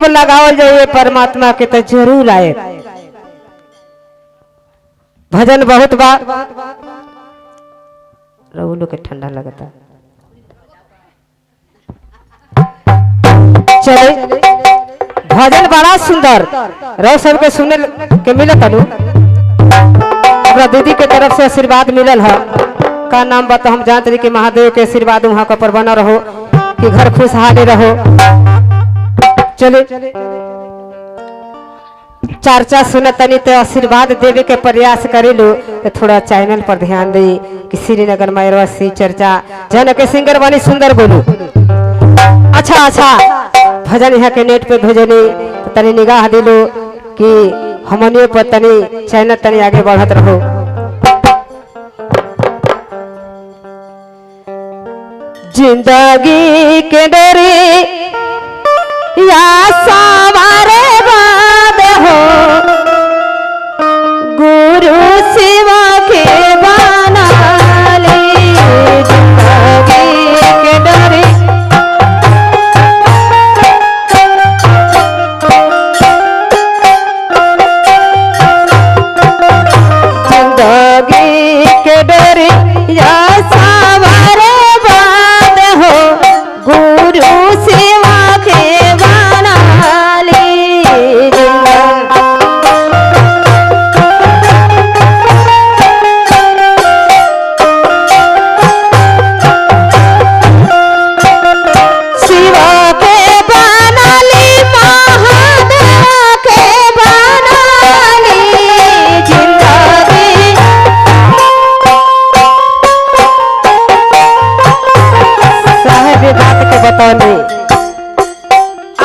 लगावल जाइए परमात्मा के तो जरूर आए। भजन बहुत बार रउलो के ठंडा लगता। चले भजन बड़ा सुंदर रहो सबके सुने के मिलत अनु। हमरा दीदी के तरफ से आशीर्वाद मिलल है। का नाम बता हम जानते कि महादेव के आशीर्वाद वहाँ का पर बना रहो कि घर खुशहाली रहो। चले चर्चा सुनतनी तो आशीर्वाद देवे के प्रयास करेलू तो थोड़ा चैनल पर ध्यान दे कि श्रीनगर मैरवा सी चर्चा जन के सिंगर बनी सुंदर बोलू। अच्छा अच्छा भजन यहाँ के नेट पे भेजनी तो तनी निगाह दिलो कि हमनियों पर तनी चैनल तनी आगे बढ़त रहो। जिंदगी के डोरी या सवारे बाद हो गुरु शिवा के बना ले। जिंदगी के डोरी जिंदगी के डोरी या सवारे बाद हो गुरु शिवा के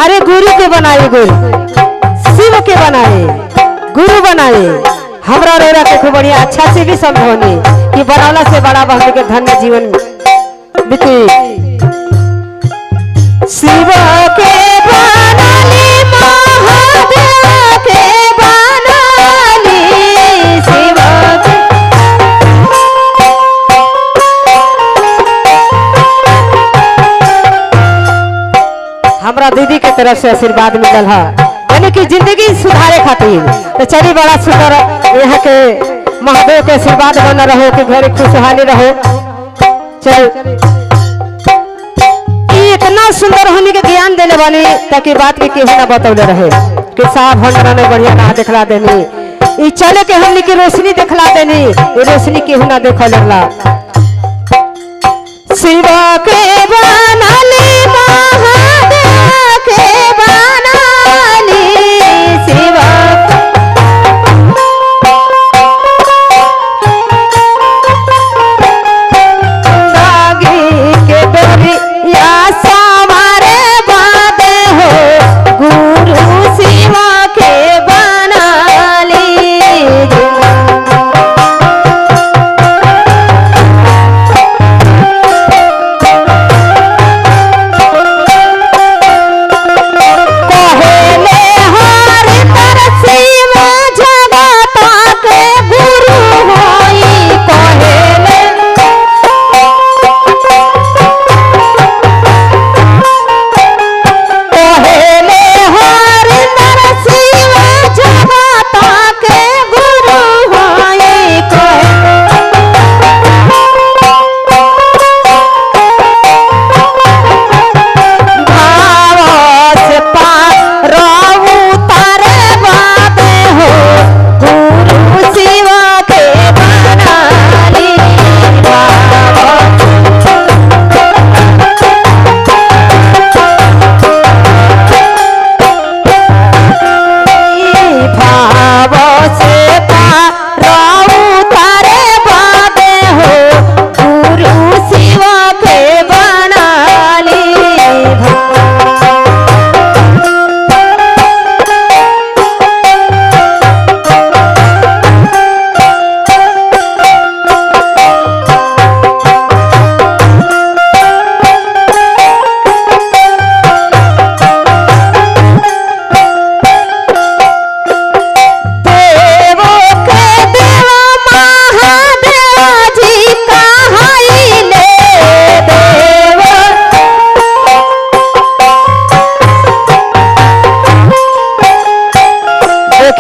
अरे गुरु के बनाए गुरु शिव के बनाए गुरु बनाए हमरा रोरा के खूब बढ़िया अच्छा से भी समझौनी कि बनौला से बड़ा बहन के धन्य जीवन बीती। शिव के बनाली महादेव के बनाली शिव हमरा दीदी के तरफ से आशीर्वाद मिलल है यानी कि जिंदगी सुधारे खातिर। तो चलिए बड़ा सुंदर यहाँ के महादेव के आशीर्वाद बना रहो कि घर खुशहाली रहो। चल इतना सुंदर हमनी के ज्ञान देने वाली ताकि बात के केहू ना बतौले रहे कि साहब भंडारा ने बढ़िया कहा दिखला देनी ई चले के हमनी की रोशनी दिखला देनी ये रोशनी केहू ना देखो लगला। शिव के बनाली महादेव के बनाली शिव जिंदगी के डोरी या सवारे बाद हो गुरु शिव के बनाली।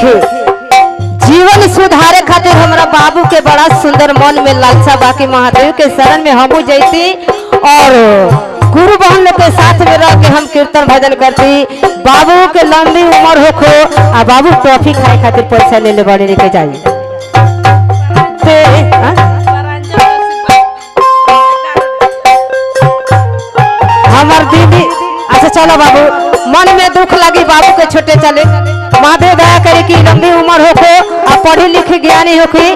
देखी जीवन सुधारे खातिर हमरा बाबू के बड़ा सुंदर मन में लालसा बाकी महादेव के शरण में हमू जैती और गुरु बहन लोग के साथ में रह के हम कीर्तन भजन करती। बाबू के लंबी उम्र होखो आ बाबू टॉफी खाए खातिर पैसा ले ले बड़ी लेके जाई। हमार दीदी अच्छा चलो बाबू मन में दुख लगी बाबू के छोटे चले महादेव दया करे कि लंबी उम्र होखो आ पढ़ी लिखी ज्ञानी होखी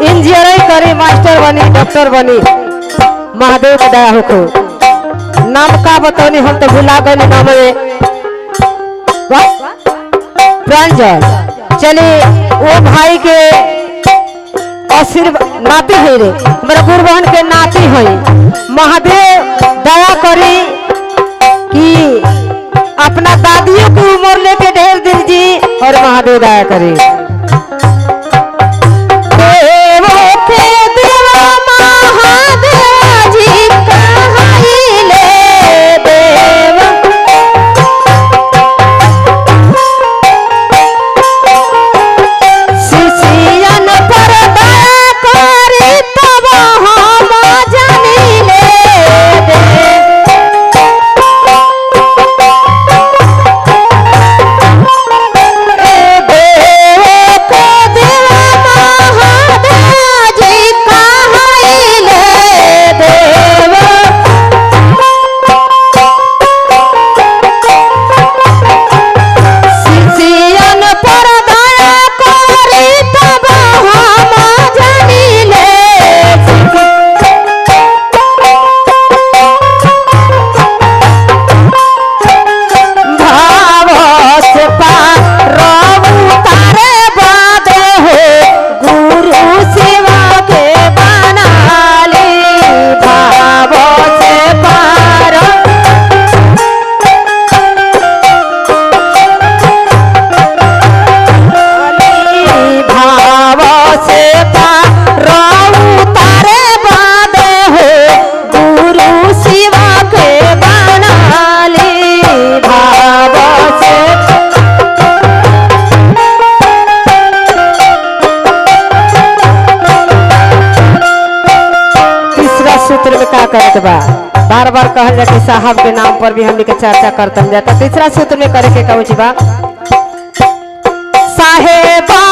इंजीनियरिंग करे मास्टर बनी डॉक्टर बनी महादेव का दया होखो। नाम का बतौनी हम तो भुला गए नाम प्रांजल। चलिए वो भाई के आशीर्वाद नाती है रे मेरा गुरु बहन के नाती है। महादेव दया करी कि अपना दादियों की उम्र लेके ढेर दिन जी और महादेव दया करे। बार बार कहल जाए साहब के नाम पर भी हमने के चर्चा करते जाता। तीसरा सूत्र में करे के कहूँ बा साहेबा